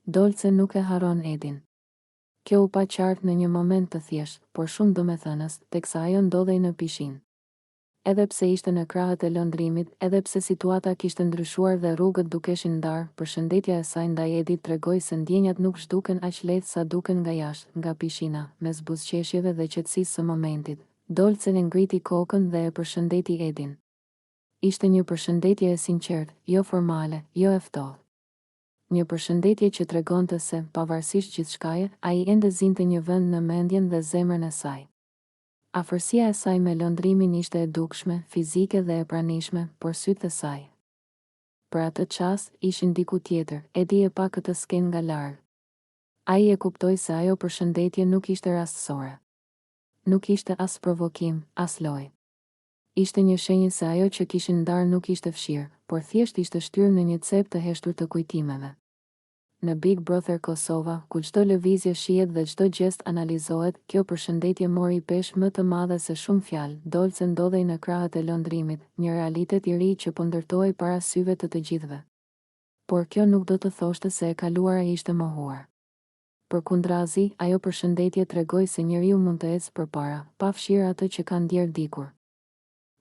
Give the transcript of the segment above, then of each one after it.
Dolce nuk e haron Edin. Kjo u pa qartë në një moment të thjesht, por shumë domethënës, teksa ajo ndodhej në pishinë. Edhe pse ishte në krahët e lëndrimit, edhe pse situata kishte ndryshuar dhe rrugët dukeshin ndarë, përshëndetja e saj ndaj Edit tregoi se ndjenjat nuk zhduken aq lehtë sa duken nga jashtë, nga pishina, mes buzëqeshjeve dhe qetësisë së momentit. Dolce e ngriti kokën dhe e përshëndeti Edin. Ishte një përshëndetje e sinqertë, jo formale, jo e ftohtë. Një përshëndetje që tregonte se, pavarësisht gjithçkaje, ai ende zinte një vend në mendjen dhe zemrën e saj. Afërsia e saj me lëndrimin ishte e dukshme, fizike dhe e pranishme, por sytë e saj. Për atë çast, ishin diku tjetër, Edi e pa këtë skenë nga larg. Ai e kuptoi se ajo përshëndetje nuk ishte rastësore. Nuk ishte as provokim, as lojë. Ishte një shenjë se ajo që kishin ndarë nuk ishte fshirë, por thjesht ishte shtyrë në një cep të heshtur të kujtimeve. Në Big Brother Kosova, ku çdo lëvizje shihet dhe çdo gjest analizohet, kjo përshëndetje mori peshë më të madhe se shumë fjalë. Dolce ndodhej në krahët e lëndrimit, një realitet i ri që po ndërtohej para syve të gjithëve. Por kjo nuk do të thoshte se e kaluara ishte mohuar. Përkundrazi, ajo përshëndetje tregoi se njeriu mund të ecë përpara, pa fshirë atë që ka ndjerë dikur.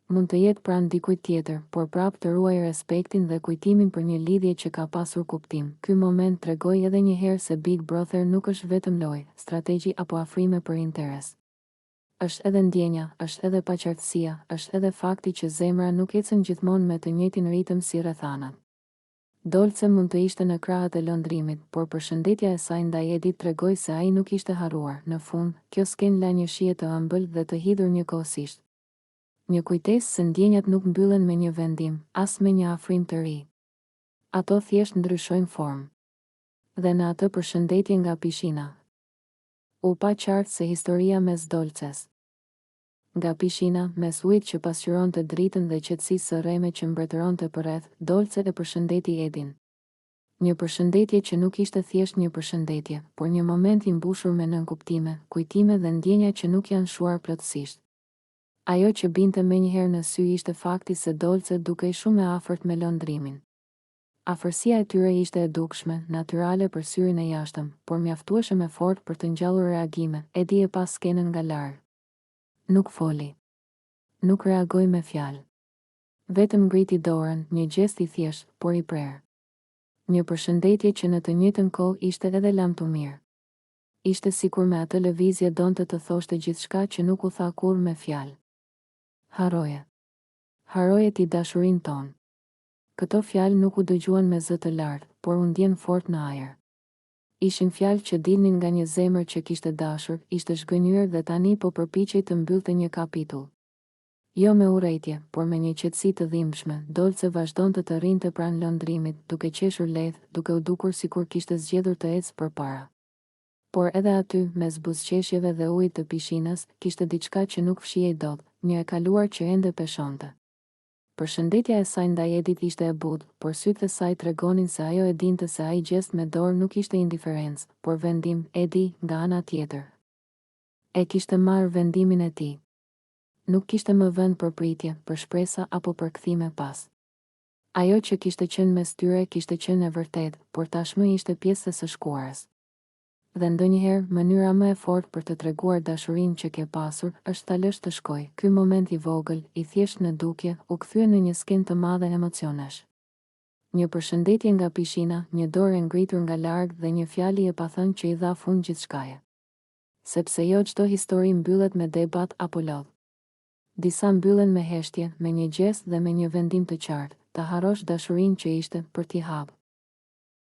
Mund të jetë pranë dikujt tjetër, por prapë të ruaj respektin dhe kujtimin për një lidhje që ka pasur kuptim. Ky moment tregoi edhe një herë se Big Brother nuk është vetëm lojë, strategji apo afrime për interes. Është edhe ndjenja, është edhe paqartësia, është edhe fakti që zemra nuk ecën gjithmonë me të njëjtin ritëm si rrethanat. Dolce mund të ishte në krahët e lëndrimit, por përshëndetja e saj ndaj Edit tregoi se ai nuk ishte harruar. Në fund, kjo skenë la një shije të ëmbël dhe të hidhur njëkohësisht. Një kujtesë se ndjenjat nuk mbyllen me një vendim, as me një afrim të ri. Ato thjesht ndryshojnë formë. Dhe në atë përshëndetje nga pishina, u pa qartë se historia mes Dolces. Nga pishina, mes ujit që pasqyronte dritën dhe qetësisë së rreme që mbretëronte përreth, Dolce e përshëndeti Edin. Një përshëndetje që nuk ishte thjesht një përshëndetje, por një moment i mbushur me nënkuptime, kujtime dhe ndjenja që nuk janë shuar plotësisht. Ajo që binte menjëherë në sy ishte fakti se Dolce dukej shumë e afërt me lëndrimin. Afërsia e tyre ishte e dukshme, natyrale për syrin e jashtëm, por mjaftueshëm e fortë për të ngjallur reagime. Edi e pa skenën nga larg. Nuk foli. Nuk reagoi me fjalë. Vetëm ngriti dorën, një gjest i thjeshtë, por i prerë. Një përshëndetje që në të njëjtën kohë ishte edhe lamtumir. Ishte sikur me atë lëvizje donte të thoshte gjithçka që nuk u tha kurrë me fjalë. Haroje. Haroje ti dashurinë tonë. Këto fjalë nuk u dëgjuan me zë të lartë, por u ndjen fort në ajër. Ishin fjalë që dilnin nga një zemër që kishte dashur, ishte zhgënjur dhe tani po përpiqej të mbyllte një kapitull. Jo me urrëtie, por me një qetësi të dhimbshme, Dolce vazhdonte të rrinte pranë lëndrimit, duke qeshur lehtë, duke u dukur sikur kishte zgjedhur të ecë përpara. Por edhe aty, mes buzëqeshjeve dhe ujit të pishinës, kishte diçka që nuk fshihej dot, një e kaluar që ende peshonte. Përshëndetja e saj ndaj Edit ishte e butë, por sytë e saj tregonin se ajo e dinte se ai gjest me dorë nuk ishte indiferencë, por vendim. Edi, nga ana tjetër, e kishte marrë vendimin e tij. Nuk kishte më vend për pritje, për shpresa apo për kthime pas. Ajo që kishte qenë mes tyre kishte qenë e vërtetë, por tashmë ishte pjesë e së shkuarës. Dhe ndonjëherë, mënyra më e fortë për të treguar dashurinë që ke pasur, është ta lësh të shkojë. Ky moment i vogël, i thjesht në dukje, u kthye në një skenë të madhe emocionesh. Një përshëndetje nga pishina, një dorë e ngritur nga larg dhe një fjalë e pathënë që i dha fund gjithçkaje. Sepse jo çdo histori mbyllet me debat apo lodh. Disa mbyllen me heshtje, me një gjest dhe me një vendim të qartë, ta harrosh dashurinë që ishte për t'i hap.